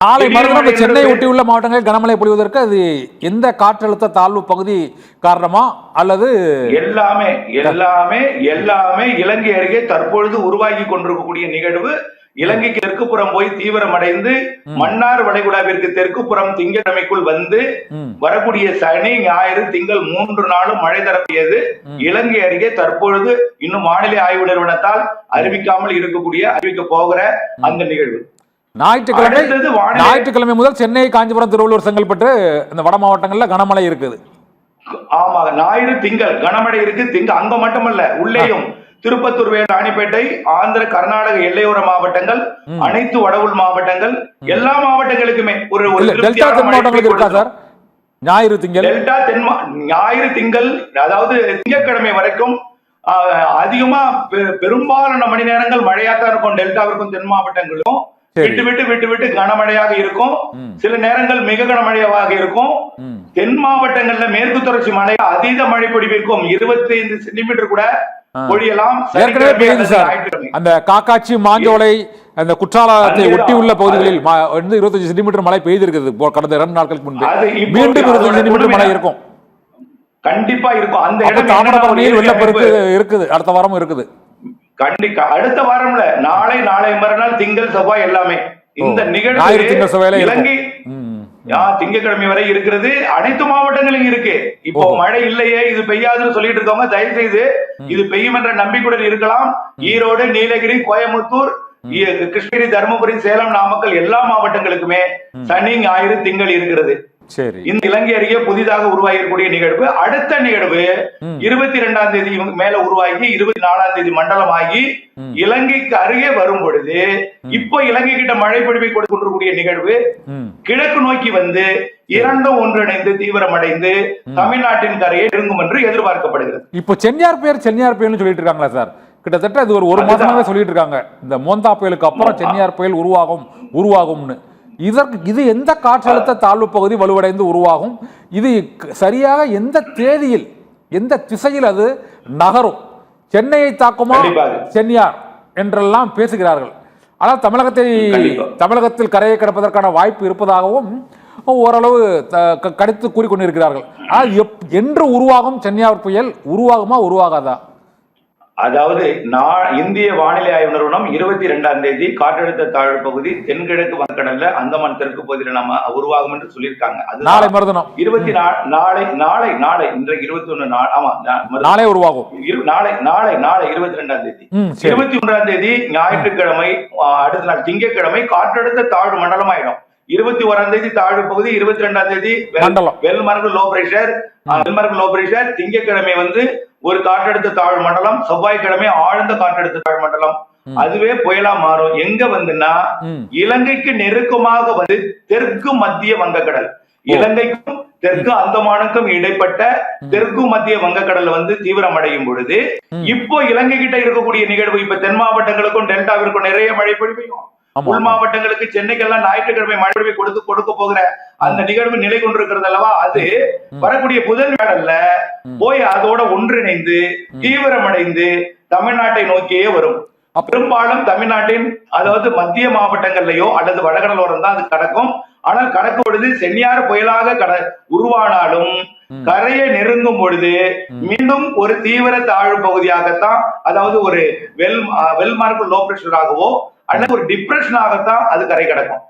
நாளை மறுநாள் சென்னை ஒட்டியுள்ள மாவட்டங்களில் கனமழை பொழிவதற்கு அது எந்த காற்றழுத்த தாழ்வு பகுதி காரணமா அல்லது எல்லாமே எல்லாமே எல்லாமே இலங்கை அருகே தற்பொழுது உருவாகி கொண்டிருக்கக்கூடிய நிகழ்வு. இலங்கைக்கு தெற்குப்புறம் போய் தீவிரமடைந்து மன்னார் வளைகுடாவிற்கு தெற்குப்புறம் திங்கட்கிழமைக்குள் வந்து வரக்கூடிய சனி ஞாயிறு திங்கள் 3 நாளும் மழை தரக்கூடியது. இலங்கை அருகே தற்பொழுது இன்னும் வானிலை ஆய்வு நிறுவனத்தால் அறிவிக்க போகிற அந்த நிகழ்வு. ஞாயிற்றுக்கிழமை முதல் சென்னை, காஞ்சிபுரம், திருவள்ளூர், செங்கல்பட்டு இந்த வட மாவட்டங்கள்ல கனமழை இருக்குது. ஆமா, ஞாயிறு திங்கள் கனமழை இருக்கு. அங்க மட்டுமல்ல, உள்ளேயும் திருப்பத்தூர், ராணிப்பேட்டை, ஆந்திர, கர்நாடக எல்லையோர மாவட்டங்கள், அனைத்து வடவுள் மாவட்டங்கள், எல்லா மாவட்டங்களுக்குமே ஒரு டெல்டா தென் மாவட்டங்களுக்கு இருக்கா சார்? ஞாயிறு திங்கள் டெல்டா ஞாயிறு திங்கள் அதாவது திங்கட்கிழமை வரைக்கும் அதிகமா பெரும்பாலான மணி நேரங்கள் மழையாத்தான் இருக்கும். டெல்டாவிற்கும் தென் மாவட்டங்களும் விட்டு விட்டு கனமழையாக இருக்கும். சில நேரங்கள் மிக கனமழையாக இருக்கும். தென் மாவட்டங்கள்ல மேற்கு தொடர்ச்சி மழை அதீத மழை பொழிவிற்கும் 25 சென்டிமீட்டர் கூட பொழியலாம். அந்த காக்காட்சி, மாஞ்சோலை, அந்த குற்றாலத்தை ஒட்டி உள்ள பகுதிகளில் 25 சென்டிமீட்டர் மழை பெய்திருக்கிறது கடந்த 2 நாட்களுக்கு முன்பு. மீண்டும் 25 சென்டிமீட்டர் மழை இருக்கும், கண்டிப்பா இருக்கும். அந்த இடம் தாமிரபரணியில் வெள்ளப்பெருக்கு இருக்குது, அடுத்த வாரமும் இருக்குது. கண்டிப்பா அடுத்த வாரம்ல நாளை மறுநாள் திங்கள் செவ்வாய் எல்லாமே இந்த நிகழ்வு இலங்கை திங்கட்கிழமை வரை இருக்கிறது. அனைத்து மாவட்டங்களும் இருக்கு. இப்போ மழை இல்லையே, இது பெய்யாதுன்னு சொல்லிட்டு இருக்கவங்க தயவு செய்து இது பெய்யும் என்ற நம்பிக்கையுடன் இருக்கலாம். ஈரோடு, நீலகிரி, கோயம்புத்தூர், கிருஷ்ணகிரி, தருமபுரி, சேலம், நாமக்கல் எல்லா மாவட்டங்களுக்குமே சனி ஞாயிறு திங்கள் இருக்கிறது. இந்த இலங்கை அருகே புதிதாக உருவாகக்கூடிய நிகழ்வு. அடுத்த நிகழ்வு 22ஆம் தேதி மேல உருவாகி 24ஆம் தேதி மண்டலமாகி இலங்கைக்கு அருகே வரும் பொழுது இப்போ இலங்கை கிட்ட மழை பொழிவை கொடுக்கக்கூடிய நிகழ்வு கிழக்கு நோக்கி வந்து இரண்டும் ஒன்றிணைந்து தீவிரமடைந்து தமிழ்நாட்டின் கரையை நெருங்கும் என்று எதிர்பார்க்கப்படுகிறது. இப்போ சென்னையார் பெயர் சொல்லிட்டு இருக்காங்களா சார்? கிட்டத்தட்ட இது ஒரு மாசமாவே சொல்லிட்டு இருக்காங்க. இந்த மோந்தா புயலுக்கு அப்புறம் சென்னையார் புயல் உருவாகும்னு. இது எந்த காற்றழுத்த தாழ்வு பகுதி வலுவடைந்து உருவாகும்? இது சரியாக எந்த தேதியில், எந்த திசையில் அது நகரும்? சென்னையை தாக்குமா சென்னையார் என்றெல்லாம் பேசுகிறார்கள். ஆனால் தமிழகத்தில் கரையை கடப்பதற்கான வாய்ப்பு இருப்பதாகவும் ஓரளவு கடித்து கூறிக்கொண்டிருக்கிறார்கள். ஆனால் என்று உருவாகும் சென்னையார் புயல்? உருவாகாதா? அதாவது இந்திய வானிலை ஆய்வு நிறுவனம் 22ஆம் தேதி காற்றழுத்த தாழ்வு பகுதி தென்கிழக்கு வங்கக்கடல்ல அந்தமான் தெற்கு பகுதியில் நம்ம உருவாகும் என்று சொல்லியிருக்காங்க. அது நாளை மறுதினம் 24 இன்றைக்கு 21 ஆமா நாளை உருவாகும். நாளை 22ஆம் தேதி 21ஆம் தேதி ஞாயிற்றுக்கிழமை அடுத்த நாள் திங்கட்கிழமை காற்றழுத்த தாழ்வு மண்டலம் ஆயிடும். 21ஆம் தேதி தாழ்வு பகுதி, 22ஆம் தேதி வெல்மார்க் லோ பிரஷர், திங்கட்கிழமை வந்து ஒரு காற்றழுத்த தாழ்வு மண்டலம், செவ்வாய்க்கிழமை ஆழ்ந்த காற்றழுத்த தாழ்வு மண்டலம். அதுவே புயலா மாறும். எங்க வந்துன்னா இலங்கைக்கு நெருக்கமாக வந்து தெற்கு மத்திய வங்கக்கடல், இலங்கைக்கும் தெற்கு அந்தமானுக்கும் இடைப்பட்ட தெற்கு மத்திய வங்கக்கடல் வந்து தீவிரமடையும் பொழுது இப்போ இலங்கை கிட்ட இருக்கக்கூடிய நிகழ்வு இப்ப தென் மாவட்டங்களுக்கும் டெல்டாவிற்கும் நிறைய மழை பொழிவையும், உள் மாவட்டங்களுக்கு சென்னைக்கெல்லாம் ஞாயிற்றுக்கிழமை மழை கொடுக்க போகிற அந்த நிகழ்வு நிலை கொண்டிருக்கிறது அல்லவா? அது வரக்கூடிய புதன் வேடல்ல போய் அதோட ஒன்றிணைந்து தீவிரமடைந்து தமிழ்நாட்டை நோக்கியே வரும். பெரும்பாலும் தமிழ்நாட்டின் அதாவது மத்திய மாவட்டங்கள்லயோ அல்லது வடகடலோரம் தான் அது கடக்கும். ஆனால் கடக்கும் பொழுது சென்னையார் புயலாக உருவானாலும் கரையை நெருங்கும் பொழுது மீண்டும் ஒரு தீவிர தாழ்வு பகுதியாகத்தான், அதாவது ஒரு வெல்மார்க் லோ பிரஷராகவோ அல்லது ஒரு டிப்ரெஷனாகத்தான் அது கரை கடக்கும்.